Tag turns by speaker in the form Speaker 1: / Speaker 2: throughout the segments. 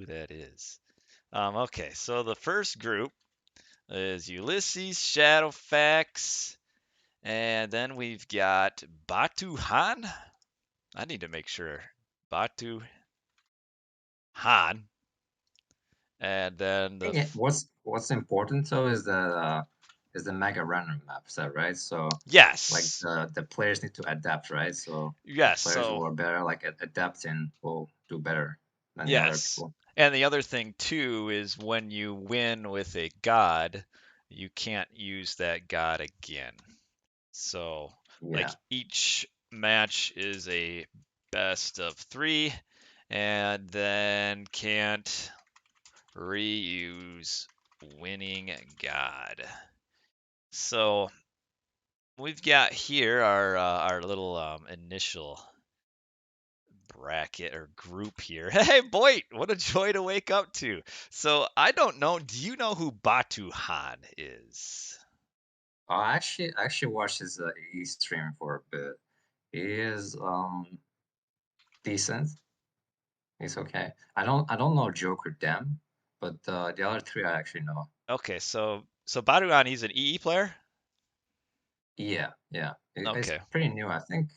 Speaker 1: that is. Okay, so the first group is Ulysses, Shadowfax, and then we've got Batu Han. I need to make sure. Batu Han. And then the
Speaker 2: What's important though is the mega random map set, right? So like
Speaker 1: yes.
Speaker 2: the players need to adapt, right? So the
Speaker 1: Yes,
Speaker 2: players who
Speaker 1: so
Speaker 2: are better like at adapting will do better than the other
Speaker 1: yes.
Speaker 2: people.
Speaker 1: And the other thing too is when you win with a god, you can't use that god again. So, like
Speaker 2: Yeah.
Speaker 1: each match is a best of three, and then can't reuse winning god. So we've got here our little initial bracket or group here. Hey, boy, what a joy to wake up to. So I don't know. Do you know who Batu Han is?
Speaker 2: I actually watched his stream for a bit. He is decent. He's okay. I don't know Joker Dem, but the other three I actually know.
Speaker 1: Okay, so Batu Han, he's an EE player.
Speaker 2: Yeah, yeah. It's
Speaker 1: Okay.
Speaker 2: pretty new. I think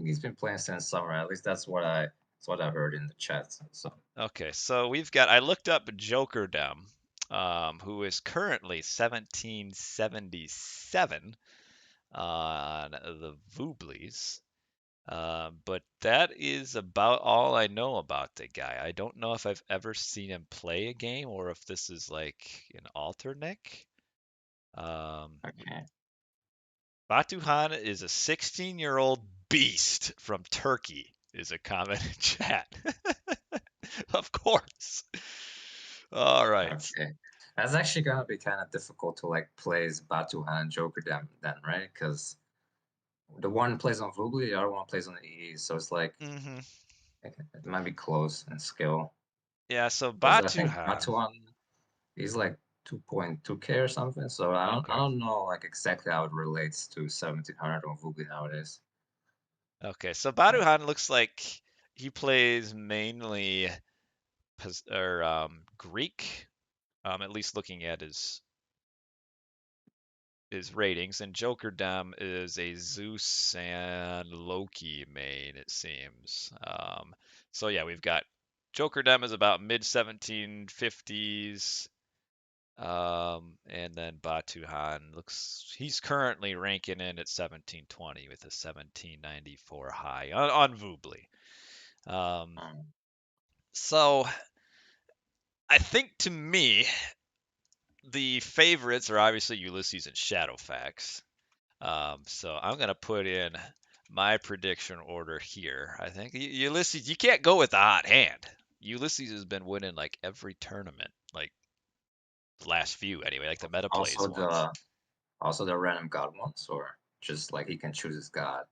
Speaker 2: he's been playing since summer. At least that's what I heard in the chat. So
Speaker 1: Okay, so we've got, I looked up Jokerdom, who is currently 1777 on the Vooblies. But that is about all I know about the guy. I don't know if I've ever seen him play a game or if this is like an alternate. Um,
Speaker 2: okay.
Speaker 1: Batuhan is a 16-year-old beast from Turkey, is a comment in chat. Of course. All right.
Speaker 2: Okay. That's actually gonna be kind of difficult to like plays Batuhan and Joker then, right? Because the one plays on Vubli, the other one plays on the EE, so it's like
Speaker 1: hmm
Speaker 2: it might be close in skill.
Speaker 1: Yeah, so
Speaker 2: Because I think
Speaker 1: Batuhan.
Speaker 2: Batuhan he's like 2.2K or something, so I
Speaker 1: Okay.
Speaker 2: don't know like exactly how it relates to 1700 on Vubli nowadays.
Speaker 1: Okay, so
Speaker 2: Yeah.
Speaker 1: Batuhan looks like he plays mainly Greek, at least looking at his ratings, and Jokerdom is a Zeus and Loki main, it seems. So yeah, we've got Jokerdom is about mid 1750s, and then Batuhan looks he's currently ranking in at 1720 with a 1794 high on Vubli. Um,
Speaker 2: Um,
Speaker 1: so I think to me the favorites are obviously Ulysses and Shadowfax. So I'm gonna put in my prediction order here. I think Ulysses, you can't go with a hot hand. Ulysses has been winning like every tournament, like the last few anyway, like the meta plays
Speaker 2: also
Speaker 1: ones.
Speaker 2: the random god ones, or just like he can choose his god.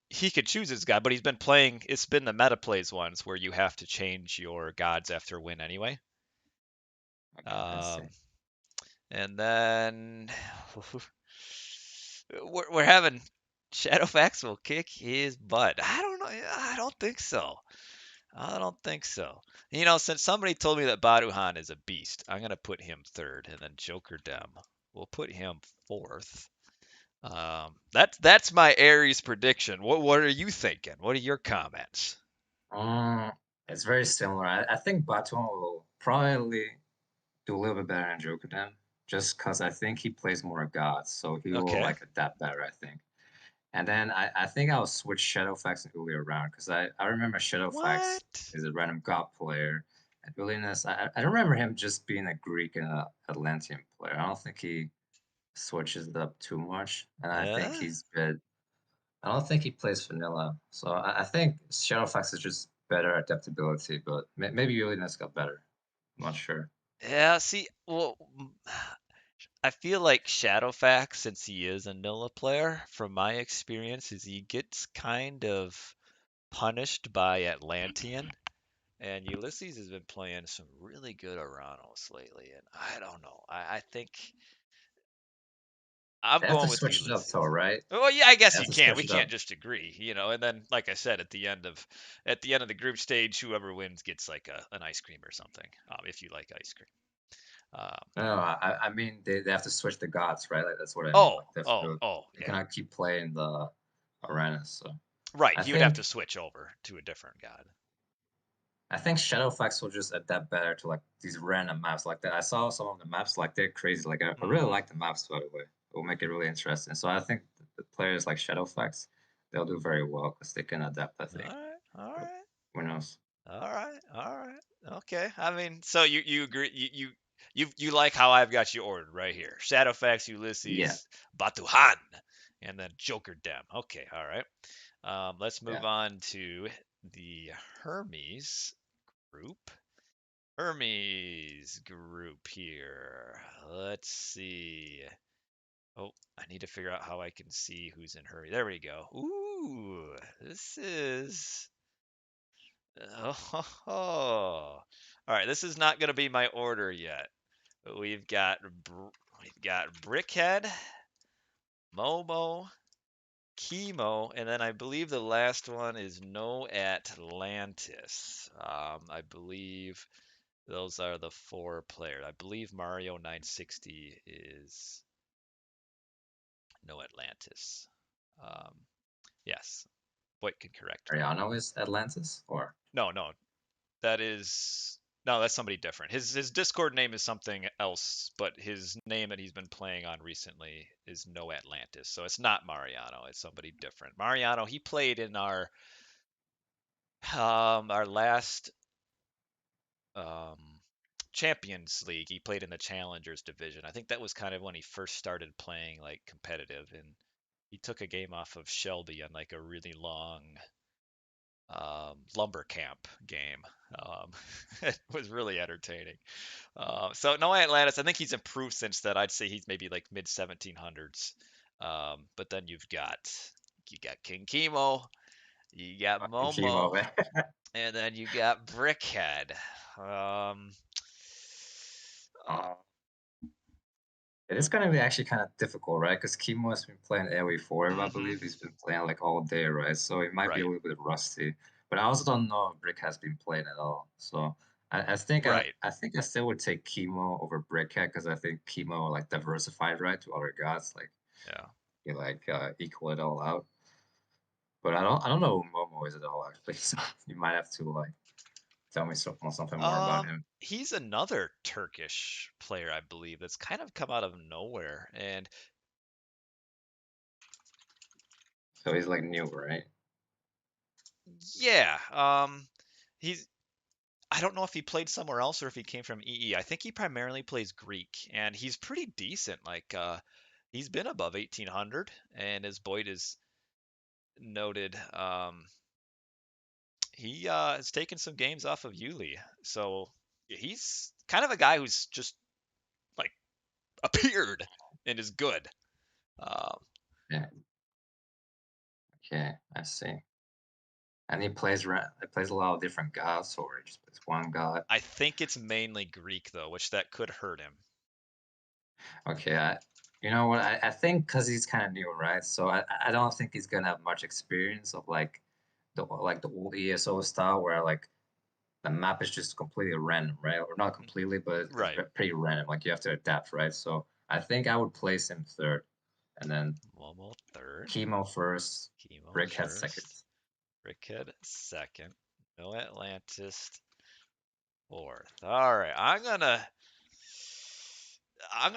Speaker 1: He could choose his god, but he's been playing. It's been the meta plays ones where you have to change your gods after a win anyway.
Speaker 2: Okay, I see.
Speaker 1: Um, and then we're having Shadowfax will kick his butt. I don't know. I don't think so. I don't think so. You know, since somebody told me that Baruhan is a beast, I'm gonna put him third, and then Joker Dem. We'll put him fourth. That's my Aries prediction. What are you thinking? What are your comments?
Speaker 2: Um, it's very similar. I think Baton will probably do a little bit better than Jokudan, just because I think he plays more gods, so he will
Speaker 1: Okay.
Speaker 2: like adapt better, I think. And then I think I'll switch Shadowfax and Uli around because I remember Shadowfax
Speaker 1: What?
Speaker 2: is a random god player. And Uliness, I don't remember him just being a Greek and a Atlantean player. I don't think he switches it up too much. And I think
Speaker 1: Yeah.
Speaker 2: he's good. I don't think he plays vanilla. So I think Shadowfax is just better adaptability, but maybe Uliness got better. I'm not sure.
Speaker 1: Yeah. See, well, I feel like Shadowfax, since he is a Nilla player, from my experience, is he gets kind of punished by Atlantean. And Ulysses has been playing some really good Aranos lately, and I don't know. I think I'm
Speaker 2: They have to
Speaker 1: going with
Speaker 2: switch it up though,
Speaker 1: Ulysses.
Speaker 2: right?
Speaker 1: Well, yeah, I
Speaker 2: They
Speaker 1: guess
Speaker 2: have
Speaker 1: you
Speaker 2: to
Speaker 1: can't.
Speaker 2: switch
Speaker 1: We
Speaker 2: it
Speaker 1: can't
Speaker 2: up.
Speaker 1: just agree, And then, like I said, at the end of the group stage, whoever wins gets like an ice cream or something. If you like ice cream. Um,
Speaker 2: No, I mean they have to switch the gods, right? Like that's what I mean.
Speaker 1: oh,
Speaker 2: Like they have to
Speaker 1: oh,
Speaker 2: do it.
Speaker 1: oh,
Speaker 2: They
Speaker 1: yeah.
Speaker 2: cannot keep playing the arenas. So
Speaker 1: Right.
Speaker 2: I
Speaker 1: He would have
Speaker 2: think
Speaker 1: to switch over to a different god.
Speaker 2: I think Shadowfax will just adapt better to like these random maps like that. I saw some of the maps like they're crazy. Like I really
Speaker 1: Hmm.
Speaker 2: like the maps by the way. It will make it really interesting. So I think the players like Shadowfax, they'll do very well because they can adapt. I
Speaker 1: All
Speaker 2: think.
Speaker 1: right. All
Speaker 2: But
Speaker 1: right.
Speaker 2: who knows?
Speaker 1: All right. All right. Okay. I mean, so you agree? You like how I've got you ordered right here? Shadowfax,
Speaker 2: Yeah,
Speaker 1: Ulysses, Batuhan, and then Joker Dem. Okay. All right. Let's
Speaker 2: yeah.
Speaker 1: move on to the Hermes group. Hermes group here. Let's see. Oh, I need to figure out how I can see who's in Hermes. There we go. Ooh, this is. Oh, ho, ho. All right. This is not going to be my order yet. But we've got Brickhead, Momo, Chemo, and then I believe the last one is No Atlantis. I believe those are the four players. I believe Mario 960 is No Atlantis. Um, yes, Boyd can correct me.
Speaker 2: Ariano is Atlantis or
Speaker 1: No, no, that is no, that's somebody different. His Discord name is something else, but his name that he's been playing on recently is No Atlantis. So it's not Mariano, it's somebody different. Mariano, he played in our last um Champions League. He played in the Challengers division. I think that was kind of when he first started playing like competitive, and he took a game off of Shelby on like a really long lumber camp game. Um, it was really entertaining. So no Atlantis, I think he's improved since then. I'd say he's maybe like mid 1700s. But then you got King Chemo, you got
Speaker 2: fucking
Speaker 1: Momo,
Speaker 2: chemo, man.
Speaker 1: and then you got Brickhead. Um, uh,
Speaker 2: Uh, It is gonna be actually kind of difficult, right? Because Kimo has been playing AoE 4, I
Speaker 1: mhm,
Speaker 2: believe. He's been playing like all day, right? So it might be a
Speaker 1: right,
Speaker 2: little bit rusty. But I also don't know if Brick has been playing at all. So I think
Speaker 1: right.
Speaker 2: I think I still would take Chemo over Brickhead because I think Chemo like diversified, right, to other gods, like
Speaker 1: Yeah.
Speaker 2: he like equal it all out. But I don't know who Momo is at all actually. So you might have to like tell me something more about him.
Speaker 1: He's another Turkish player, I believe, that's kind of come out of nowhere. And
Speaker 2: So he's like new, right?
Speaker 1: yeah, he's I don't know if he played somewhere else or if he came from EE. I think he primarily plays Greek, and he's pretty decent. Like, he's been above 1800, and as Boyd is noted, he has taken some games off of Yuli. So he's kind of a guy who's just like appeared and is good. Um,
Speaker 2: Yeah. Okay, I see. And he plays a lot of different gods, or he just plays one god.
Speaker 1: I think it's mainly Greek though, which that could hurt him.
Speaker 2: Okay, you know what? I think because he's kind of new, right? So I don't think he's gonna have much experience of like the old ESO style where like the map is just completely random, right? Or not completely, but it's
Speaker 1: Right.
Speaker 2: pretty random. Like you have to adapt, right? So I think I would place him third, and then
Speaker 1: Momo third,
Speaker 2: Chemo first,
Speaker 1: Chemo
Speaker 2: Brickhead second.
Speaker 1: first, Brickhead second, No Atlantis fourth. All right, I'm gonna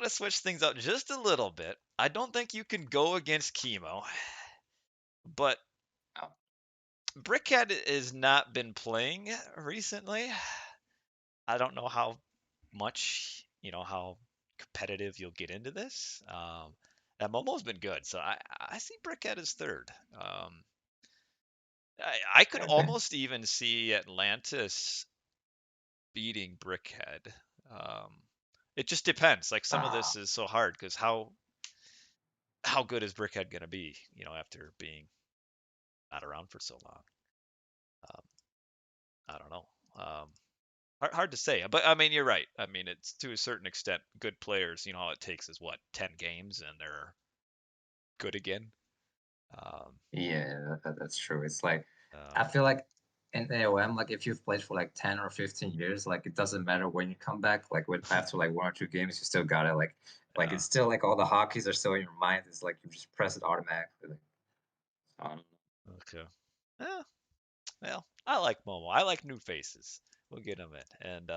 Speaker 1: switch things up just a little bit. I don't think you can go against Chemo, but
Speaker 2: Oh,
Speaker 1: Brickhead has not been playing recently. I don't know how much, how competitive you'll get into this. And Momo's been good, so I see Brickhead as third. I could
Speaker 2: okay.
Speaker 1: almost even see Atlantis beating Brickhead. Um, it just depends. Like some of
Speaker 2: Ah,
Speaker 1: this is so hard because how good is Brickhead gonna be? After being not around for so long. Um, I don't know. Hard to say, but I mean you're right. I mean it's to a certain extent good players. All it takes is what 10 games and they're good again.
Speaker 2: Yeah, that's true. It's like
Speaker 1: Um,
Speaker 2: I feel like in AOM, like if you've played for like 10 or 15 years, like it doesn't matter when you come back. Like with after like 1 or 2 games, you still got it. Like
Speaker 1: yeah.
Speaker 2: it's still like all the hotkeys are still in your mind. It's like you just press it automatically. Like, I don't know.
Speaker 1: Okay. Yeah. Well, I like Momo. I like new faces. We'll get them in. And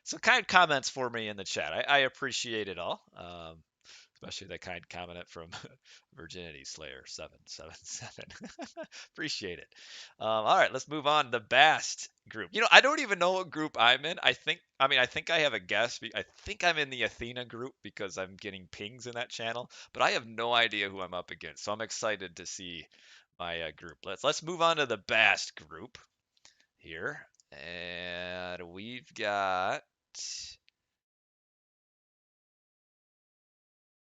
Speaker 1: some kind comments for me in the chat. I appreciate it all. Especially that kind comment from Virginity Slayer 777. Appreciate it. All right, let's move on. The Bast group. I don't even know what group I'm in. I think I have a guess. I think I'm in the Athena group because I'm getting pings in that channel, but I have no idea who I'm up against. So I'm excited to see my group. Let's move on to the Bast group here, and we've got.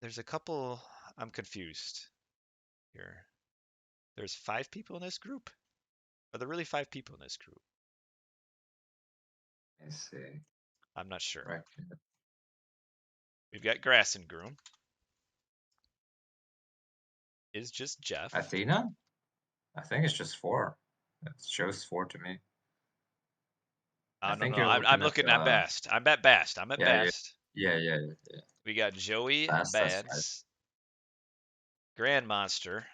Speaker 1: There's a couple. I'm confused here. There's 5 people in this group. Are there really 5 people in this group?
Speaker 2: Let me see.
Speaker 1: I'm not sure.
Speaker 2: Right.
Speaker 1: We've got Grass and Groom. Is just Jeff.
Speaker 2: Athena? I think it's just 4. It shows 4 to me. I
Speaker 1: No,
Speaker 2: think
Speaker 1: no.
Speaker 2: you're
Speaker 1: I'm
Speaker 2: looking at
Speaker 1: looking at
Speaker 2: the
Speaker 1: Bast. I'm at Bast. I'm at
Speaker 2: yeah, yeah,
Speaker 1: Bast.
Speaker 2: yeah.
Speaker 1: We got Joey
Speaker 2: That's right.
Speaker 1: Bads, Grand Monster,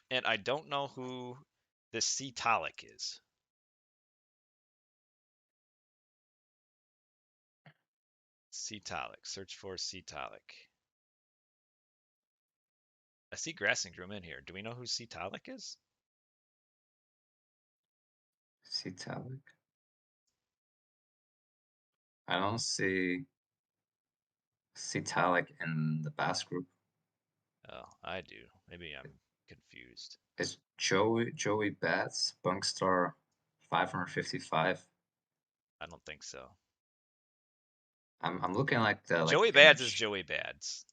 Speaker 1: and I don't know who this Cetalic is. Cetalic. Search for Cetalic. I see Grass and Groom in here. Do we know who Cetalic is?
Speaker 2: Cetalic. I don't see Cetalic in the Bass group.
Speaker 1: Oh, I do. Maybe I'm confused.
Speaker 2: It's Joey Bats, Bunkstar 555.
Speaker 1: I don't think so.
Speaker 2: I'm looking like the
Speaker 1: Joey Bads is
Speaker 2: image.
Speaker 1: Joey Bads.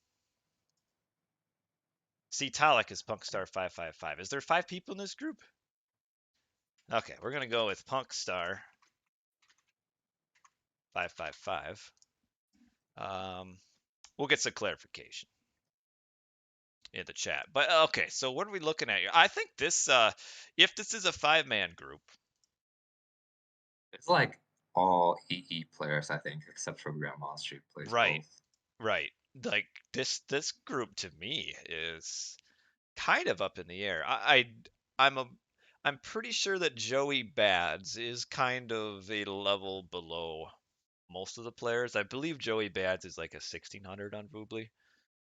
Speaker 1: Cetalic is Punkstar 555. Is there 5 people in this group? Okay, we're gonna go with Punkstar 555. We'll get some clarification in the chat. But okay, so what are we looking at here? I think this, if this is a 5-man group,
Speaker 2: It's like all EE players, I think, except for Grandmaster who plays
Speaker 1: right,
Speaker 2: both.
Speaker 1: right, like this group to me is kind of up in the air. I'm a I'm pretty sure that Joey Bads is kind of a level below most of the players. I believe Joey Bads is like a 1600 on Voobly.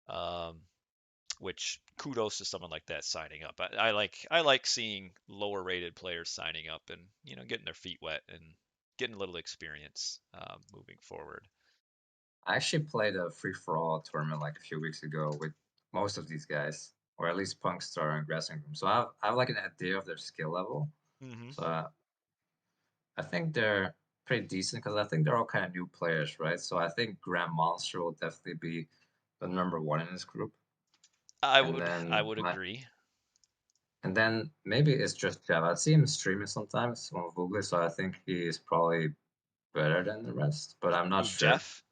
Speaker 1: Um, which kudos to someone like that signing up. I like seeing lower rated players signing up and getting their feet wet and getting a little experience moving forward.
Speaker 2: I actually played a free-for-all tournament like a few weeks ago with most of these guys, or at least Punkstar and Grassing Room. So I have like an idea of their skill level.
Speaker 1: Hmm.
Speaker 2: So I think they're pretty decent because I think they're all kind of new players, right? So I think Grand Monster will definitely be the #1 in this group.
Speaker 1: I
Speaker 2: And
Speaker 1: would I
Speaker 2: then
Speaker 1: would agree.
Speaker 2: maybe it's just Jeff. I see him streaming sometimes on Google, so I think he is probably better than the rest, but I'm not
Speaker 1: Who,
Speaker 2: sure.
Speaker 1: Jeff?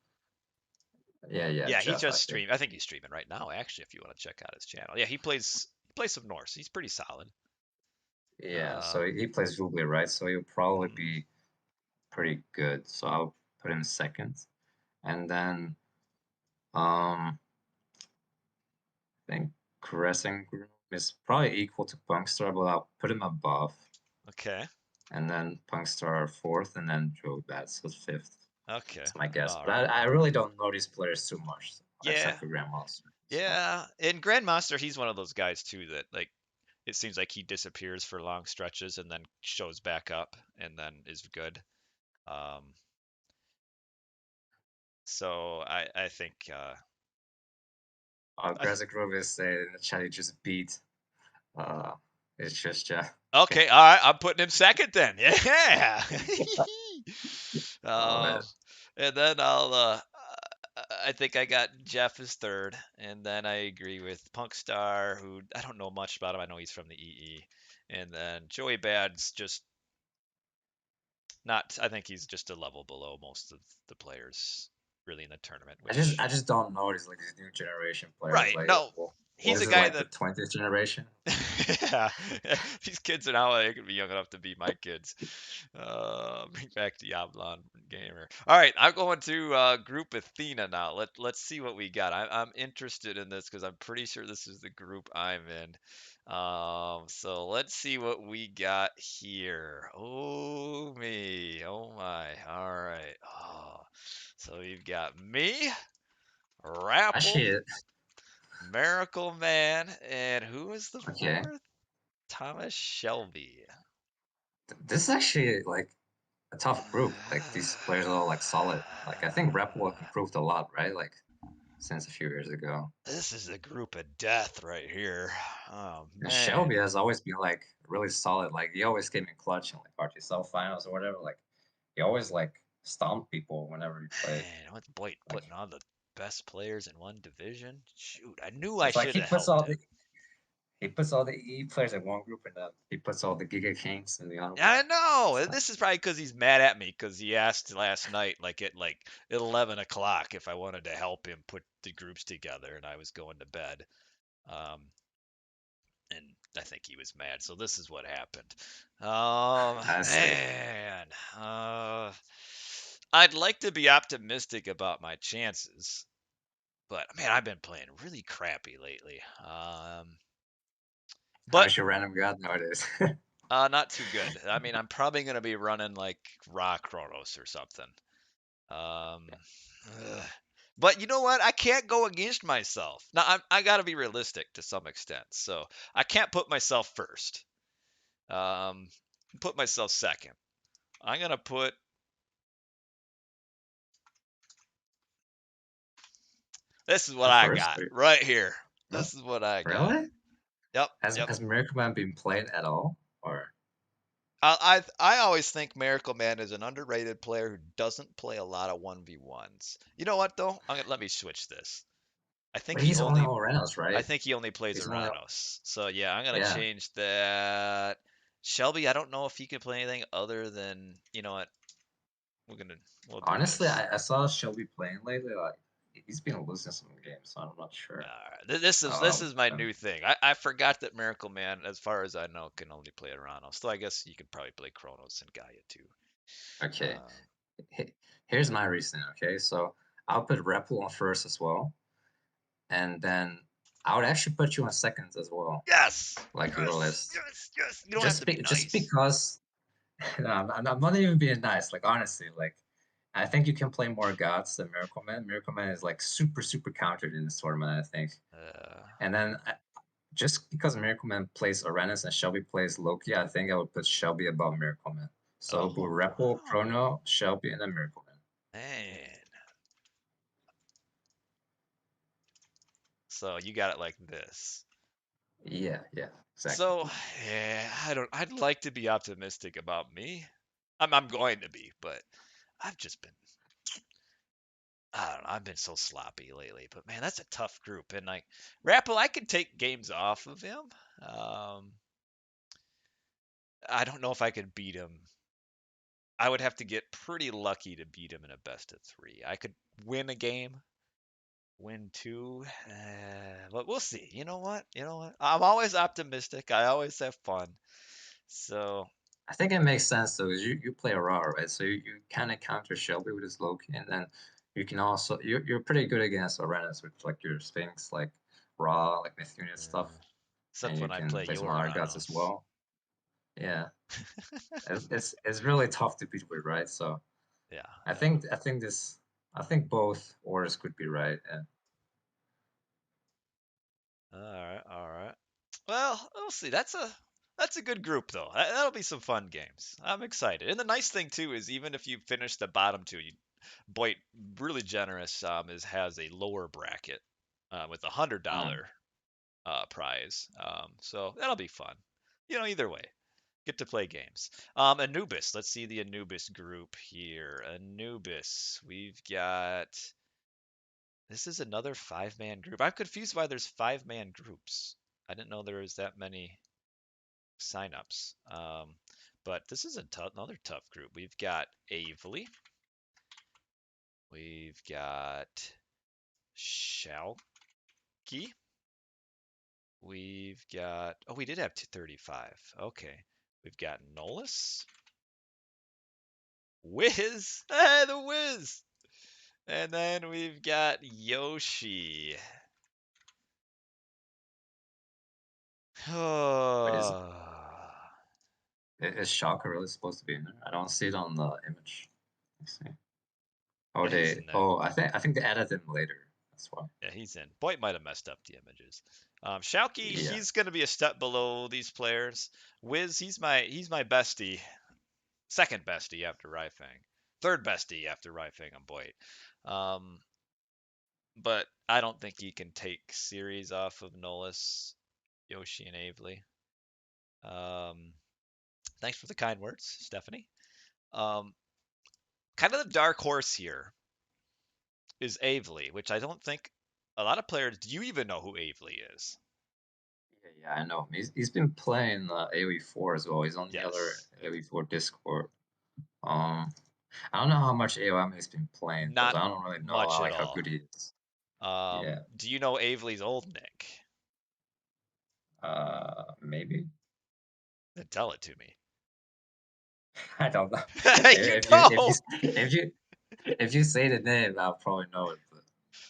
Speaker 2: Yeah,
Speaker 1: Yeah, he
Speaker 2: Jeff, I
Speaker 1: just
Speaker 2: think.
Speaker 1: streamed. I think he's streaming right now, actually, if you want to check out his channel. Yeah, he plays some Norse. He's pretty solid.
Speaker 2: Yeah, so
Speaker 1: Um,
Speaker 2: he plays Google, right? So he'll probably
Speaker 1: mhm.
Speaker 2: be pretty good. So I'll put him second. And then I think Caressing Groom is probably equal to Punkstar, but I'll put him above.
Speaker 1: Okay.
Speaker 2: And then Punkstar fourth, and then Joe Bats fifth.
Speaker 1: Okay.
Speaker 2: That's my guess.
Speaker 1: All
Speaker 2: But
Speaker 1: right.
Speaker 2: I really don't know these players too much,
Speaker 1: Yeah.
Speaker 2: except for Grandmaster. So
Speaker 1: Yeah. And Grandmaster, he's one of those guys too that like it seems like he disappears for long stretches and then shows back up and then is good. Um, so I think I th-
Speaker 2: Aggressive Groove is saying in the chat he just beat. Uh, it's just Jeff. Okay.
Speaker 1: okay, all right, I'm putting him second then. Yeah.
Speaker 2: Oh
Speaker 1: um,
Speaker 2: man.
Speaker 1: and then I think I got Jeff as third, and then I agree with Punkstar, who I don't know much about him. I know he's from the EE, and then Joey Bad's just not. I think he's just a level below most of the players really in the tournament.
Speaker 2: I just
Speaker 1: Which
Speaker 2: I just don't know these like these new generation players
Speaker 1: right?
Speaker 2: like
Speaker 1: No,
Speaker 2: What
Speaker 1: He's a
Speaker 2: is it
Speaker 1: guy
Speaker 2: like the
Speaker 1: that
Speaker 2: 20th generation?
Speaker 1: yeah, these kids are now they could be young enough to be my kids. Bring back the Yablon gamer. All right, I'm going to group Athena now. Let's see what we got. I'm interested in this because I'm pretty sure this is the group I'm in. So let's see what we got here. Oh me, oh my. All right. Oh, so you've got me, Rapple,
Speaker 2: Actually,
Speaker 1: Miracle Man, and who is the
Speaker 2: okay.
Speaker 1: fourth? Thomas Shelby.
Speaker 2: This is actually like a tough group. Like these players are all like solid. Like I think Rep will have improved a lot, right? Like since a few years ago.
Speaker 1: This is the group of death right here. Oh
Speaker 2: And
Speaker 1: man.
Speaker 2: Shelby has always been like really solid. Like he always came in clutch in like RTSL finals or whatever. Like he always like stomped people whenever he played.
Speaker 1: Man, what's Boyd
Speaker 2: Like
Speaker 1: putting all the best players in one division? Shoot, I knew I
Speaker 2: it's like
Speaker 1: should have helped him.
Speaker 2: he puts all the E players in one group and then he puts all the Giga Kings in the other one.
Speaker 1: I know.
Speaker 2: It's
Speaker 1: And
Speaker 2: like
Speaker 1: this is probably because he's mad at me because he asked last night, at 11 o'clock, if I wanted to help him put the groups together, and I was going to bed. Um, and I think he was mad. So this is what happened.
Speaker 2: I see.
Speaker 1: Man. I'd like to be optimistic about my chances, but man, I've been playing really crappy lately. But
Speaker 2: How's your random god nowadays?
Speaker 1: not too good. I mean, I'm probably gonna be running like Raw Chronos or something. Um, ugh. But you know what? I can't go against myself. Now I got to be realistic to some extent. So I can't put myself first. Um, put myself second. I'm gonna put. This is what
Speaker 2: The
Speaker 1: I
Speaker 2: first?
Speaker 1: got right here.
Speaker 2: No?
Speaker 1: This is what I got.
Speaker 2: Really?
Speaker 1: Yep,
Speaker 2: Has
Speaker 1: yep.
Speaker 2: has Miracle Man been played at all? Or
Speaker 1: I always think Miracle Man is an underrated player who doesn't play a lot of 1v1s. You know what though? Let me switch this. I think
Speaker 2: but
Speaker 1: he
Speaker 2: he's only
Speaker 1: only
Speaker 2: on Reynolds,
Speaker 1: I
Speaker 2: right?
Speaker 1: think he only plays
Speaker 2: He's only
Speaker 1: Aranos. So yeah, I'm gonna
Speaker 2: yeah.
Speaker 1: change that. Shelby, I don't know if he can play anything other than you know what? We're gonna we'll do
Speaker 2: Honestly,
Speaker 1: this.
Speaker 2: I saw Shelby playing lately. Like he's been losing some games, so I'm not sure.
Speaker 1: This is my
Speaker 2: Um,
Speaker 1: new thing. I forgot that Miracle Man, as far as I know, can only play Aranos. So I guess you could probably play Kronos and Gaia too.
Speaker 2: okay.
Speaker 1: Um,
Speaker 2: Here's my reasoning. Okay, so I'll put Repul on first as well, and then I would actually put you on second as well,
Speaker 1: yes,
Speaker 2: like your
Speaker 1: yes,
Speaker 2: list.
Speaker 1: yes, yes. You don't have to be
Speaker 2: Just
Speaker 1: nice.
Speaker 2: because no, I'm not even being nice. Like honestly, like I think you can play more gods than Miracle Man. Miracle Man is like super countered in this tournament, I think.
Speaker 1: Uh,
Speaker 2: And then just because Miracle Man plays Arenas and Shelby plays Loki, I think I would put Shelby above Miracle Man. So it'll be Repul,
Speaker 1: oh,
Speaker 2: Chrono, Shelby, and then Miracle Man.
Speaker 1: man. So you got it like this.
Speaker 2: Yeah, exactly.
Speaker 1: So, yeah, I don't. I'd like to be optimistic about me. I'm going to be, but I've just been. I don't know. I've been so sloppy lately. But man, that's a tough group. And like Rapple, I could take games off of him. Um, I don't know if I could beat him. I would have to get pretty lucky to beat him in a best of three. I could win a game, win two, but we'll see. You know what? You know what? I'm always optimistic. I always have fun. So
Speaker 2: I think it makes sense though, because you play Aurora, right? So you kind of counter Shelby with his Loki, and then you can also you're pretty good against Arenas with like your Sphinx, like Raw, like Neptunian stuff,
Speaker 1: uh,
Speaker 2: and
Speaker 1: except
Speaker 2: you
Speaker 1: when I
Speaker 2: can
Speaker 1: play
Speaker 2: play some other gods as
Speaker 1: Uranus.
Speaker 2: well. Yeah, it's really tough to beat with, right? So
Speaker 1: Yeah,
Speaker 2: I
Speaker 1: yeah.
Speaker 2: think I think both orders could be right. And
Speaker 1: All right, all right. Well, we'll see. That's a good group though. That'll be some fun games. I'm excited. And the nice thing too is even if you finish the bottom two, Boyd really generous is has a lower bracket with a $100
Speaker 2: mm,
Speaker 1: prize. So that'll be fun. You know, either way, get to play games. Anubis. Let's see the Anubis group here. Anubis. We've got. This is another five-man group. I'm confused why there's five-man groups. I didn't know there was that many signups. But this is another tough group. We've got Avely. We've got Shalky. We've got, oh, we did have 235. Okay. We've got Nolus, Wiz, the Wiz. And then we've got Yoshi.
Speaker 2: Wait,
Speaker 1: Oh,
Speaker 2: is Shocker really supposed to be in there? I don't see it on the image. Let's see. Oh,
Speaker 1: yeah, he's in there.
Speaker 2: I think they added him later. That's why.
Speaker 1: Yeah, he's in. Boyd might have messed up the images. Shauki,
Speaker 2: Yeah.
Speaker 1: he's gonna be a step below these players. Wiz, he's my bestie, second bestie after Rifang, third bestie after Rifang and Boyd. Um, but I don't think he can take series off of Nolus, Yoshi, and Avely. Um, thanks for the kind words, Stephanie. Um, kind of the dark horse here is Avely, which I don't think a lot of players. Do you even know who Avely is?
Speaker 2: Yeah, I know him. He's been playing AoE4 as well. He's on the other
Speaker 1: Yes.
Speaker 2: AoE4 Discord. Um, I don't know how much AOM he's been playing because
Speaker 1: Not
Speaker 2: I don't really know
Speaker 1: much at
Speaker 2: like how
Speaker 1: all.
Speaker 2: good he is. Yeah.
Speaker 1: Do you know Avely's old nick?
Speaker 2: Maybe.
Speaker 1: Then tell it to me.
Speaker 2: I don't know.
Speaker 1: You
Speaker 2: If
Speaker 1: don't.
Speaker 2: if you say the name, I'll probably know it. But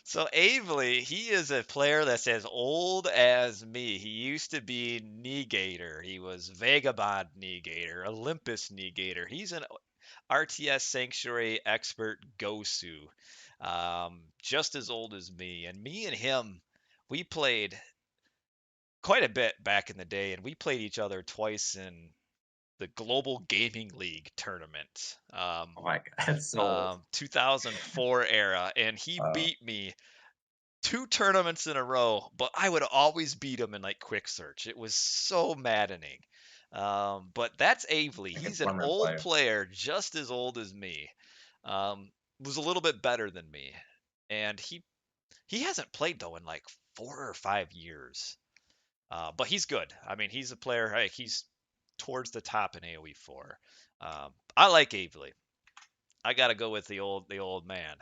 Speaker 1: So Avely, he is a player that's as old as me. He used to be Negator. He was Vagabond Negator, Olympus Negator. He's an RTS Sanctuary expert Gosu, just as old as me. And me and him, we played quite a bit back in the day, and we played each other twice in the Global Gaming League tournament,
Speaker 2: oh my god, that's so old.
Speaker 1: 2004 era, and he
Speaker 2: Uh,
Speaker 1: beat me two tournaments in a row, but I would always beat him in like quick search. It was so maddening. But that's Avely.
Speaker 2: like a
Speaker 1: He's an
Speaker 2: tournament
Speaker 1: old
Speaker 2: player.
Speaker 1: player, just as old as me. Was a little bit better than me, and he hasn't played though in like 4 or 5 years. But he's good. I mean, he's a player. Hey, he's towards the top in AoE4. I like Avely. I gotta go with the old man.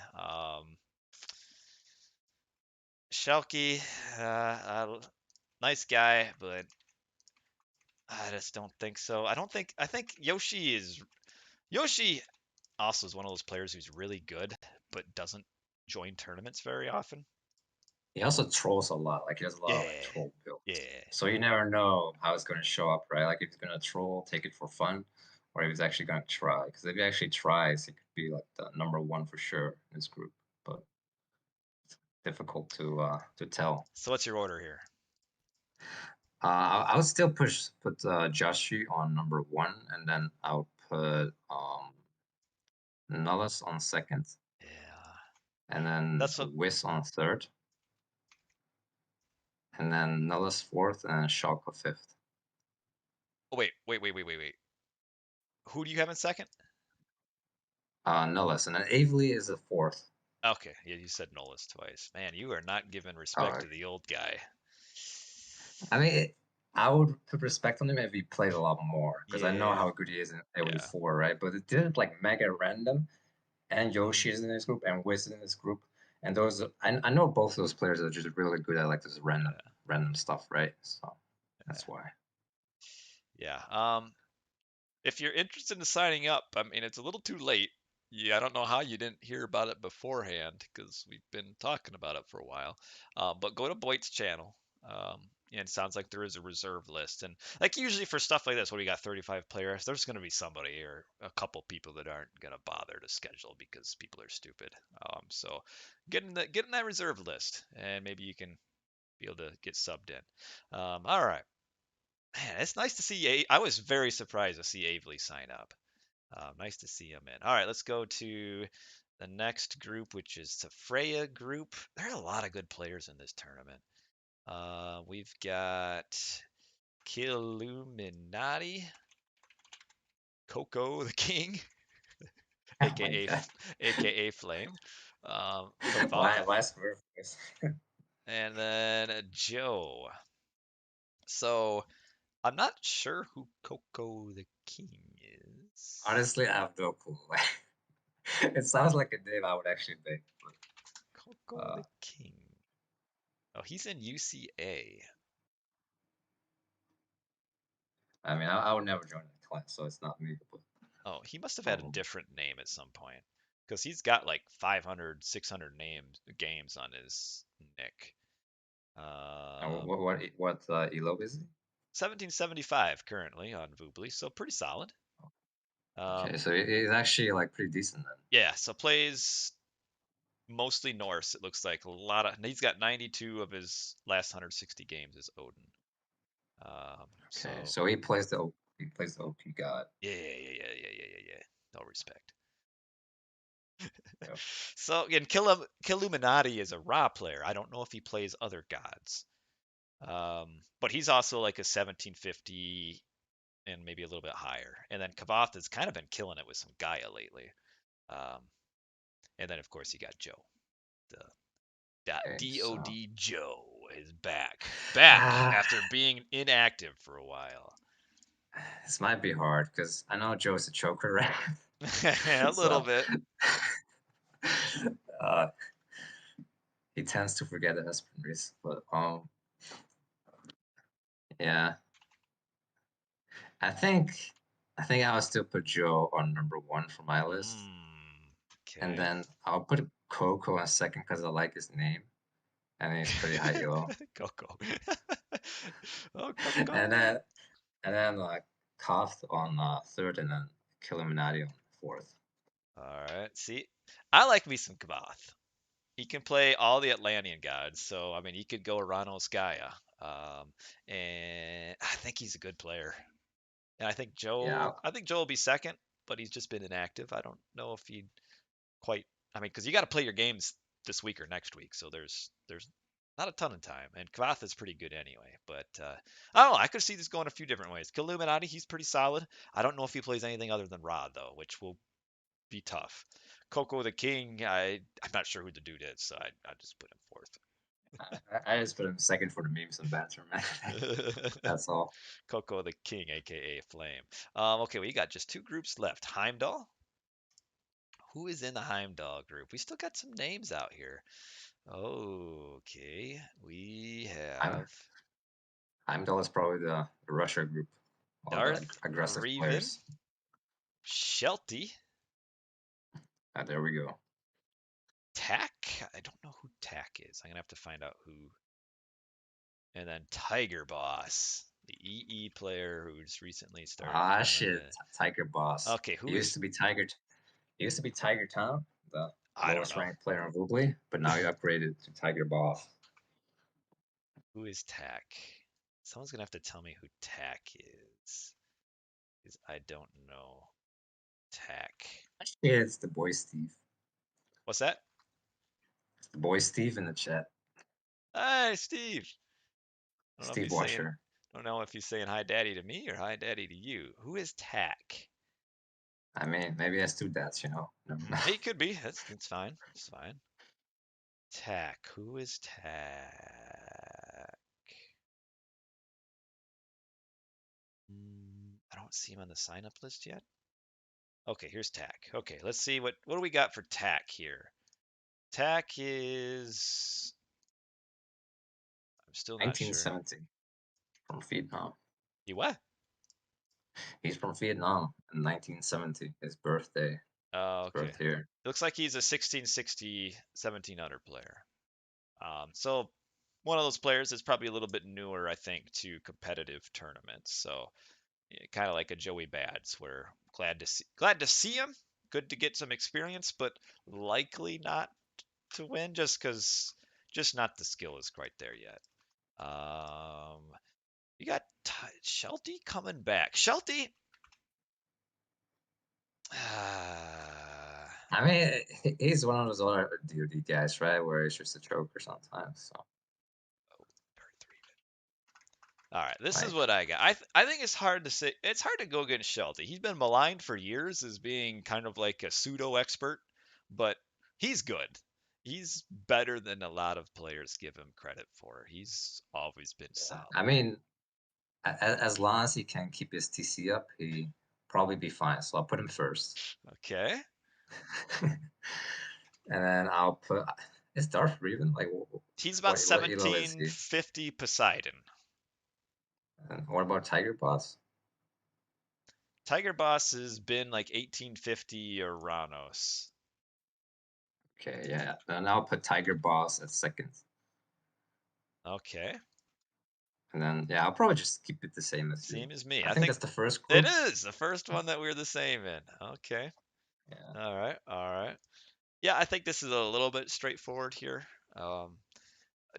Speaker 1: Shelky, nice guy, but I just don't think so. I think Yoshi also is one of those players who's really good, but doesn't join tournaments very often.
Speaker 2: He also trolls a lot. Like he does a lot of like
Speaker 1: Yeah,
Speaker 2: troll builds.
Speaker 1: yeah.
Speaker 2: So you never know how it's going to show up, right? Like if he's going to troll, take it for fun, or if he's actually going to try. Because if he actually tries, he could be like the number 1 for sure in his group. But it's difficult to tell.
Speaker 1: So what's your order here?
Speaker 2: I would still put Joshi on number 1, and then I'll put Nullis on second,
Speaker 1: Yeah,
Speaker 2: and then
Speaker 1: that's what.
Speaker 2: Whis on third, and then Nullis fourth, and Shaka fifth.
Speaker 1: Oh, wait. Who do you have in second?
Speaker 2: Nullis, and then Avely is the fourth.
Speaker 1: Okay, yeah, you said Nolas twice. Man, you are not giving respect
Speaker 2: Oh,
Speaker 1: to the old guy.
Speaker 2: I mean, I would put respect on him if he played a lot more, because I know
Speaker 1: Yeah,
Speaker 2: how good he is in
Speaker 1: yeah.
Speaker 2: AoE4, right? But it did like MegaRandom, and Yoshi
Speaker 1: Mm,
Speaker 2: is in this group, and Wiz is in this group, and those I know both of those players are just really good at like this random stuff, right? So that's why.
Speaker 1: yeah. If you're interested in signing up, I mean, it's a little too late. Yeah, I don't know how you didn't hear about it beforehand because we've been talking about it for a while. But go to BoIt's channel. And it sounds like there is a reserve list. And like usually for stuff like this, when we got 35 players, there's going to be somebody or a couple people that aren't going to bother to schedule because people are stupid. So get in that reserve list, and maybe you can be able to get subbed in. All right. Man, it's nice to see. I was very surprised to see Avely sign up. Nice to see him in. All right, let's go to the next group, which is the Freya group. There are a lot of good players in this tournament. We've got Killuminati, Coco the King,
Speaker 2: Oh my
Speaker 1: aka
Speaker 2: god.
Speaker 1: aka Flame, Favana,
Speaker 2: Why Smurf?
Speaker 1: and then Joe. So I'm not sure who Coco the King is.
Speaker 2: Honestly, I have no clue. It sounds like a name I would actually make. But,
Speaker 1: Coco the King. Oh, he's in UCA.
Speaker 2: I mean, I would never join that class, so it's not me. But
Speaker 1: Oh, he must have had a
Speaker 2: um,
Speaker 1: different name at some point because he's got like 500, 600 games on his nick.
Speaker 2: and
Speaker 1: Um,
Speaker 2: what elo is he?
Speaker 1: 1775 currently on Voobly, so pretty solid.
Speaker 2: Okay,
Speaker 1: Um,
Speaker 2: so he's actually like pretty decent then.
Speaker 1: yeah, so plays mostly Norse. It looks like a lot of. He's got 92 of his last 160 games as Odin.
Speaker 2: Okay,
Speaker 1: So
Speaker 2: so he plays the OP god.
Speaker 1: yeah. No respect.
Speaker 2: Yep.
Speaker 1: So again, Killuminati is a Ra player. I don't know if he plays other gods. But he's also like a 1750 and maybe a little bit higher. And then Kavath has kind of been killing it with some Gaia lately. Um, and then of course you got Joe. The
Speaker 2: Okay, so
Speaker 1: DOD Joe is back
Speaker 2: ah,
Speaker 1: after being inactive for a while.
Speaker 2: this might be hard because I know Joe's a choker, right?
Speaker 1: A little
Speaker 2: So
Speaker 1: bit.
Speaker 2: uh, he tends to forget the Espenris, but yeah, I think I think I'll still put Joe on number one for my list, and
Speaker 1: Okay.
Speaker 2: then I'll put Coco on second because I like his name, and he's pretty high elo,
Speaker 1: Coco. Oh,
Speaker 2: and
Speaker 1: Coco.
Speaker 2: then Koth on third, and then Killuminati on fourth.
Speaker 1: All right. See, I like me some Kavath. He can play all the Atlantean gods. So I mean, he could go Aranos Gaia. And I think he's a good player. And
Speaker 2: Yeah,
Speaker 1: I think Joe will be second, but he's just been inactive. I don't know if he quite. I mean, because you got to play your games this week or next week, so there's not a ton of time. And Kavath is pretty good anyway. But I don't know. I could see this going a few different ways. Illuminati, he's pretty solid. I don't know if he plays anything other than Rod though, which will be tough. Coco the King, I'm not sure who the dude is, so I just put him
Speaker 2: I just put him second for the memes and banter, man.
Speaker 1: fourth.
Speaker 2: That's all.
Speaker 1: Coco the King, aka Flame. Okay, we got just two groups left. Heimdall. Who is in the Heimdall group? We still got some names out here. Okay, we
Speaker 2: I'm
Speaker 1: have
Speaker 2: Heimdall is probably the Russia group, all the
Speaker 1: Darth
Speaker 2: aggressive
Speaker 1: Revan,
Speaker 2: players.
Speaker 1: Shelty,
Speaker 2: There we go.
Speaker 1: Tack. I don't know who Tack is. I'm gonna have to find out who. And then Tiger Boss, the EE player who's recently started
Speaker 2: Ah,
Speaker 1: coming
Speaker 2: shit,
Speaker 1: in.
Speaker 2: Tiger Boss.
Speaker 1: Okay,
Speaker 2: He
Speaker 1: who
Speaker 2: used
Speaker 1: is?
Speaker 2: to be Tiger. He used to be Tiger Town, the
Speaker 1: I don't
Speaker 2: lowest
Speaker 1: know.
Speaker 2: ranked player on Voobly, but now he upgraded to Tiger Boss.
Speaker 1: Who is Tack? Someone's gonna have to tell me who Tack is, because I don't know Tack.
Speaker 2: Actually, it's the boy Steve.
Speaker 1: What's that?
Speaker 2: It's the boy Steve in the chat.
Speaker 1: Hi, Steve. I don't know if
Speaker 2: Steve
Speaker 1: he's saying,
Speaker 2: Watcher.
Speaker 1: I don't know if he's saying hi, daddy to me or hi, daddy to you. Who is Tack?
Speaker 2: I mean, maybe he has two dads, you know. Never know.
Speaker 1: He could be. That's fine. It's fine. Tack. Who is Tack? I don't see him on the sign up list yet. Okay, here's Tack. Okay, let's see what do we got for Tack here. Tack is I'm still not sure.
Speaker 2: 1970 from Vietnam.
Speaker 1: You what?
Speaker 2: He's from Vietnam in 1970. His birthday.
Speaker 1: Oh,
Speaker 2: His
Speaker 1: okay.
Speaker 2: birth year.
Speaker 1: It looks like he's a 1660, 1700 player. So one of those players that's probably a little bit newer, I think, to competitive tournaments. So yeah, kind of like a Joey Bads, where glad to see him. Good to get some experience, but likely not to win just not the skill is quite there yet. Um, you got Shelty coming back. Shelty,
Speaker 2: I mean, he's one of those other DoD guys, right? Where he's just a joker sometimes. So,
Speaker 1: all right, this is
Speaker 2: like,
Speaker 1: what I got. I think it's hard to say. It's hard to go against Shelty. He's been maligned for years as being kind of like a pseudo expert, but he's good. He's better than a lot of players give him credit for. He's always been
Speaker 2: yeah.
Speaker 1: solid.
Speaker 2: I mean, as long as he can keep his TC up, he probably be fine. So I'll put him first.
Speaker 1: Okay.
Speaker 2: And then I'll put. Is Darth Revan? Like,
Speaker 1: He's about
Speaker 2: what elo is he?
Speaker 1: 1750 Poseidon.
Speaker 2: And what about Tiger Boss?
Speaker 1: Tiger Boss has been like 1850 Uranus.
Speaker 2: Okay, yeah. Then I'll put Tiger Boss at second.
Speaker 1: Okay.
Speaker 2: And then, yeah, I'll probably just keep it the same as you.
Speaker 1: Same as me.
Speaker 2: I
Speaker 1: I
Speaker 2: think
Speaker 1: think
Speaker 2: that's the first
Speaker 1: it
Speaker 2: group.
Speaker 1: is the first one that we're the same in. Okay.
Speaker 2: Yeah.
Speaker 1: All right. All right. Yeah, I think this is a little bit straightforward here.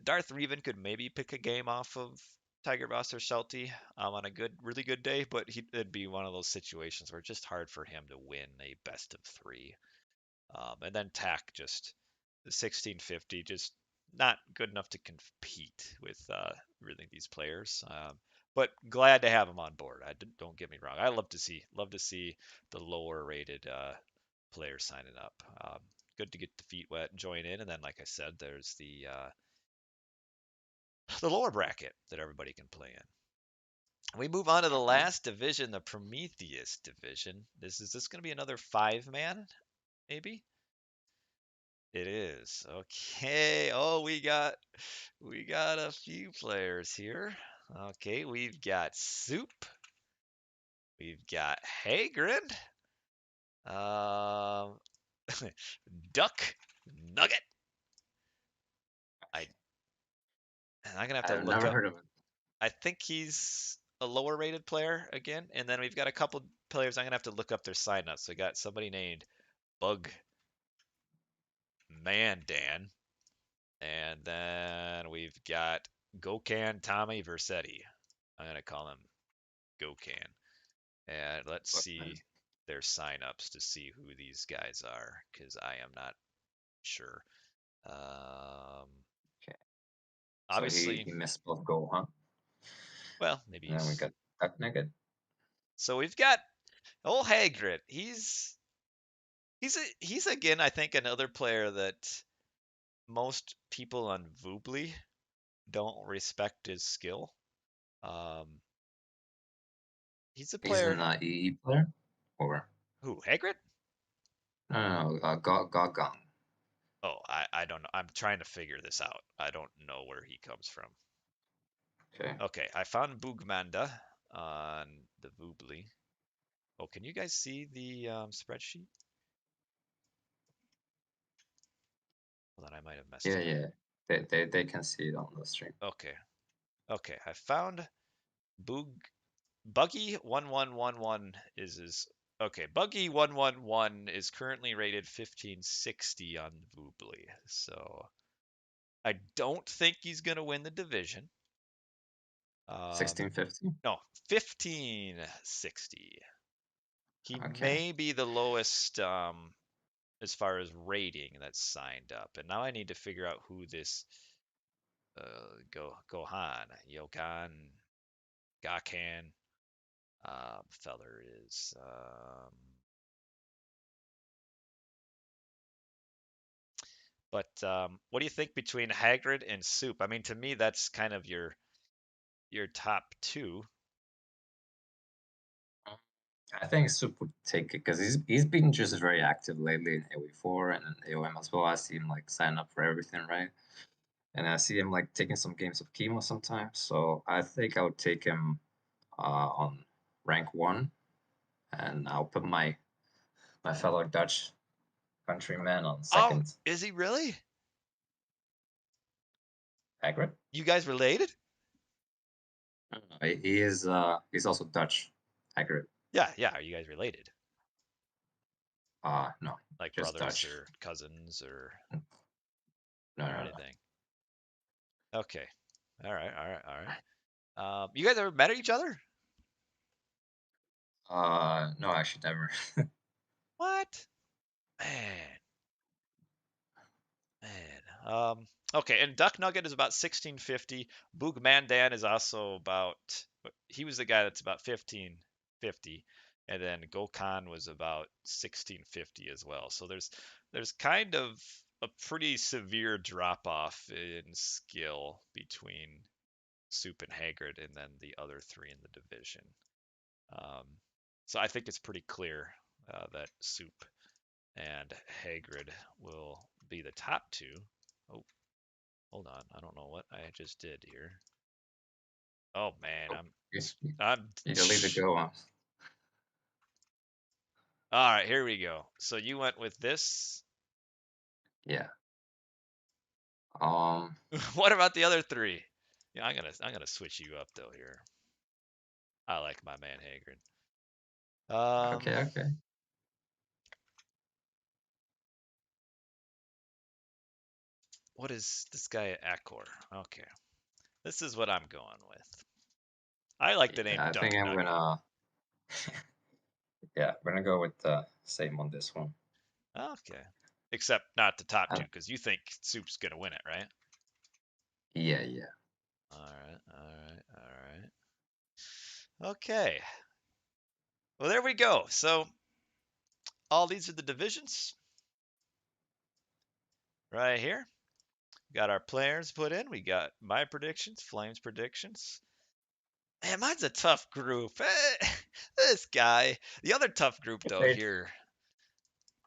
Speaker 1: Darth Revan could maybe pick a game off of Tiger Boss or Shelty on a really good day, but it'd be one of those situations where it's just hard for him to win a best of three. And then Tack just the 1650, just not good enough to compete with really these players. But glad to have him on board. Don't get me wrong. I love to see the lower rated players signing up. Good to get the feet wet and join in. And then, like I said, there's the lower bracket that everybody can play in. We move on to the
Speaker 2: Mhm.
Speaker 1: last division, the Prometheus division. This going to be another 5-man, maybe? It is. Okay. Oh, we got a few players here. Okay, we've got Soup. We've got Hagrid. Um, Duck Nugget. I I'm gonna have to
Speaker 2: I've
Speaker 1: look
Speaker 2: never
Speaker 1: up.
Speaker 2: heard of it.
Speaker 1: I think he's a lower rated player again, and then we've got a couple players I'm gonna have to look up their signups. So we got somebody named Bug Mandan, and then we've got Gokan Tommy Versetti. I'm gonna call him Gokan. And let's
Speaker 2: But,
Speaker 1: see their signups to see who these guys are, because I am not sure. Um,
Speaker 2: okay. So he
Speaker 1: Obviously,
Speaker 2: he missed both goal, huh?
Speaker 1: well, maybe
Speaker 2: And then we
Speaker 1: he's.
Speaker 2: got Duck Nugget.
Speaker 1: So we've got old Hagrid. He's again, I think, another player that most people on Voobly don't respect his skill. Um, he's a
Speaker 2: He's
Speaker 1: player
Speaker 2: an EE player? Or
Speaker 1: who Hagrid?
Speaker 2: no, Gong.
Speaker 1: Oh, I don't know. I'm trying to figure this out. I don't know where he comes from.
Speaker 2: Okay.
Speaker 1: Okay, I found Bugmanda on the Voobly. Oh, can you guys see the spreadsheet? Hold on, I might have messed
Speaker 2: Yeah,
Speaker 1: it up.
Speaker 2: yeah. They can see it on the stream.
Speaker 1: Okay, okay, I found Bug Buggy1111 is his. Okay, Buggy111 is currently rated 1560 on Voobly, so I don't think he's gonna win the division. Um,
Speaker 2: 1650?
Speaker 1: no, 1560. He
Speaker 2: Okay.
Speaker 1: may be the lowest as far as rating that's signed up. And now I need to figure out who this Gohan, Yokan, Gakan feller is. But what do you think between Hagrid and Soup? I mean, to me, that's kind of your top two.
Speaker 2: I think Soup would take it because he's been just very active lately in AOE4 and in AOM as well. I see him like sign up for everything, right? And I see him like taking some games of chemo sometimes. So I think I would take him on rank 1, and I'll put my fellow Dutch countryman on
Speaker 1: Oh,
Speaker 2: second.
Speaker 1: is he really?
Speaker 2: Hagrid?
Speaker 1: You guys related?
Speaker 2: He is he's also Dutch. Hagrid.
Speaker 1: Yeah, yeah. Are you guys related?
Speaker 2: No,
Speaker 1: Like
Speaker 2: just
Speaker 1: brothers
Speaker 2: Dutch.
Speaker 1: or cousins
Speaker 2: No, no,
Speaker 1: or
Speaker 2: no.
Speaker 1: anything? Okay. All right. All right. All right. You guys ever met each other?
Speaker 2: No, actually never.
Speaker 1: What? Man, man. Okay, and Duck Nugget is about 1650. Boog Mandan is also about, he was the guy that's about 1550. And then Gokhan was about 1650 as well. So there's kind of a pretty severe drop off in skill between Soup and Haggard and then the other three in the division. Um, so I think it's pretty clear that Soup and Hagrid will be the top two. Oh, hold on. I don't know what I just did here. Oh man,
Speaker 2: Oh, you,
Speaker 1: I'm
Speaker 2: you delete the go on.
Speaker 1: All right, here we go. So you went with this.
Speaker 2: Yeah. Um.
Speaker 1: What about the other three? Yeah, I'm gonna switch you up though here. I like my man Hagrid. Um,
Speaker 2: Okay. Okay.
Speaker 1: what is this guy Accor? Okay, this is what I'm going with. I like the name
Speaker 2: Yeah. I think
Speaker 1: Duck
Speaker 2: I'm
Speaker 1: Nugget.
Speaker 2: gonna. Yeah, we're gonna go with the same on this one.
Speaker 1: Okay, except not the top two
Speaker 2: Uh,
Speaker 1: because you think Soup's gonna win it, right?
Speaker 2: yeah. Yeah.
Speaker 1: All right, all right, all right. Okay. Well, there we go. So all these are the divisions right here. Got our players put in. We got my predictions, Flames predictions. Man, mine's a tough group. This guy. The other tough group
Speaker 2: You
Speaker 1: though
Speaker 2: played.
Speaker 1: here,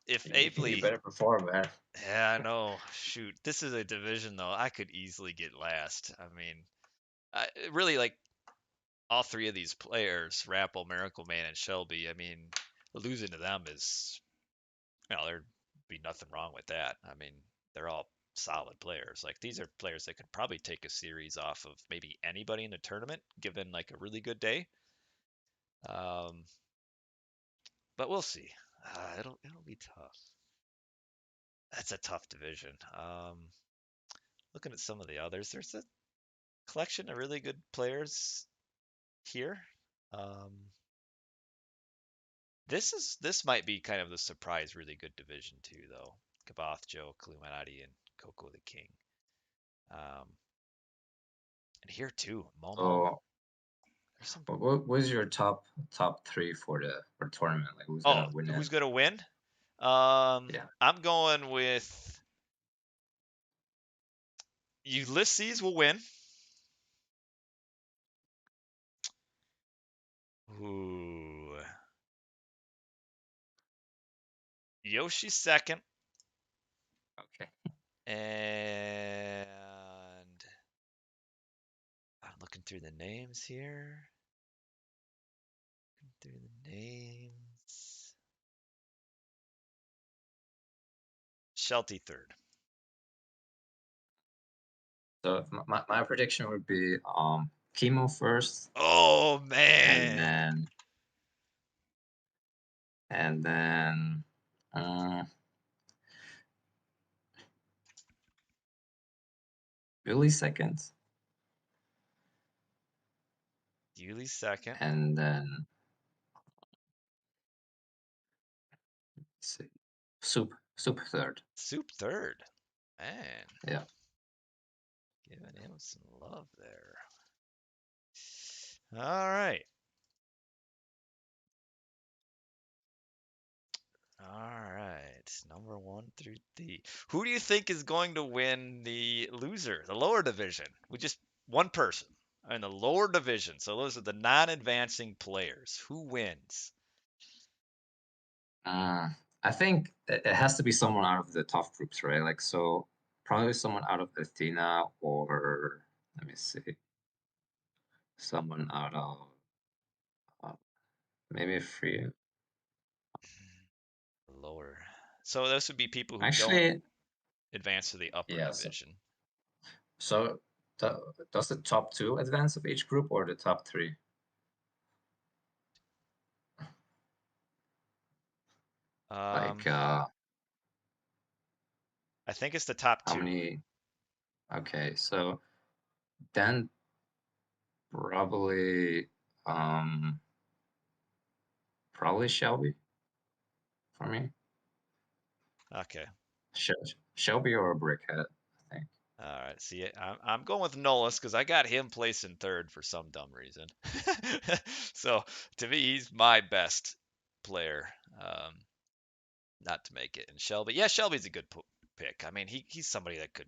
Speaker 1: if
Speaker 2: You
Speaker 1: Avely.
Speaker 2: better perform, man.
Speaker 1: Yeah, I know. Shoot, this is a division though. I could easily get last. I mean, really like all three of these players, Rapple, Miracle Man, and Shelby. I mean, losing to them is, there'd be nothing wrong with that. I mean, they're all solid players. Like these are players that could probably take a series off of maybe anybody in the tournament, given like a really good day. Um, but we'll see. It'll be tough. That's a tough division. Looking at some of the others, there's a collection of really good players here. Um, this might be kind of the surprise, really good division too, though. Kaboth, Joe, Illuminati, and Coco the King. Um, and here too, Momo.
Speaker 2: So,
Speaker 1: There's some.
Speaker 2: what was your top three for the tournament? Like, who's
Speaker 1: Oh,
Speaker 2: gonna win it?
Speaker 1: who's gonna win?
Speaker 2: Yeah.
Speaker 1: I'm going with Ulysses will win. Ooh, Yoshi's second,
Speaker 2: Okay.
Speaker 1: and I'm looking through the names here. Through the names. Shelty third.
Speaker 2: So my prediction would be chemo first,
Speaker 1: Oh
Speaker 2: and
Speaker 1: man.
Speaker 2: then uh, Billy second,
Speaker 1: Yuli's second.
Speaker 2: and then let's see, soup third.
Speaker 1: Soup third. Man,
Speaker 2: Yeah.
Speaker 1: giving him some love there. All right. All right. Number 1 through 3. Who do you think is going to win the loser, the lower division? With just one person in the lower division. So those are the non-advancing players. Who wins?
Speaker 2: Uh, I think it has to be someone out of the tough groups, right? Like, so probably someone out of Athena, or let me see, someone out of uh, maybe Freya.
Speaker 1: Lower. So those would be people who don't
Speaker 2: Actually,
Speaker 1: advance to the upper
Speaker 2: yeah. So,
Speaker 1: division.
Speaker 2: so the, does the top two advance of each group or the top three?
Speaker 1: Um,
Speaker 2: Like,
Speaker 1: I think it's the top
Speaker 2: how
Speaker 1: two.
Speaker 2: many? Okay, so then probably, um, probably Shelby for me.
Speaker 1: Okay.
Speaker 2: Shelby or Brickhead, I think.
Speaker 1: All right. See, I'm going with Nolus because I got him placing third for some dumb reason. So to me, he's my best player, um, not to make it. And Shelby, yeah, Shelby's a good pick. I mean, he's somebody that could.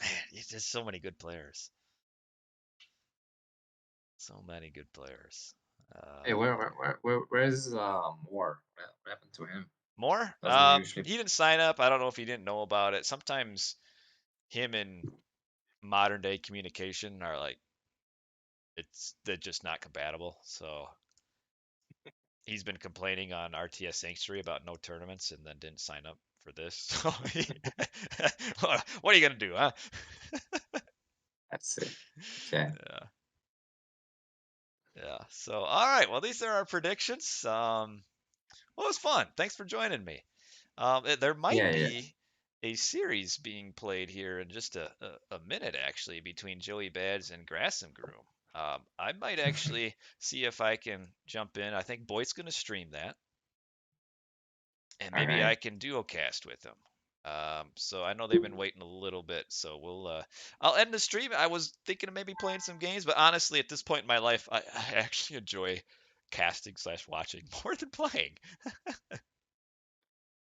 Speaker 1: Man, he's just so many good players. So many good players.
Speaker 2: Hey,
Speaker 1: Um,
Speaker 2: where's Moore? What happened to him?
Speaker 1: More?
Speaker 2: Doesn't he usually?
Speaker 1: He didn't sign up. I don't know if he didn't know about it. Sometimes him and modern day communication are like they're just not compatible. So he's been complaining on RTS Sanctuary about no tournaments and then didn't sign up for this. So what are you gonna do, huh?
Speaker 2: Let's see. Okay.
Speaker 1: Yeah, yeah. So all right, well these are our predictions. Well, it was fun. Thanks for joining me. There might
Speaker 2: Yeah, yeah.
Speaker 1: be a series being played here in just a minute, actually, between Joey Bads and Grassam Groom. I might actually see if I can jump in. I think Boyd's going to stream that, and
Speaker 2: All
Speaker 1: maybe I
Speaker 2: right.
Speaker 1: can duocast with him. So I know they've been waiting a little bit, so I'll end the stream. I was thinking of maybe playing some games, but honestly, at this point in my life, I actually enjoy casting slash watching more than playing.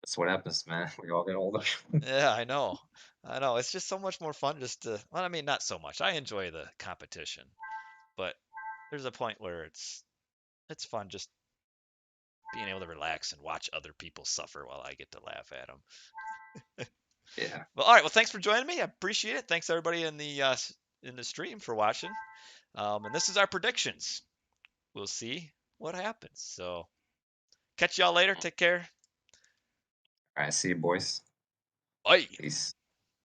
Speaker 2: That's what happens, man. We all get older.
Speaker 1: Yeah, I know. I know. It's just so much more fun just to, well, I mean, not so much. I enjoy the competition, but there's a point where it's fun just being able to relax and watch other people suffer while I get to laugh at them.
Speaker 2: Yeah.
Speaker 1: Well, all right. Well, thanks for joining me. I appreciate it. Thanks everybody in the stream for watching. And this is our predictions. We'll see what happens. So, catch y'all later. Take care.
Speaker 2: All right. See you, boys.
Speaker 1: Bye.
Speaker 2: Peace.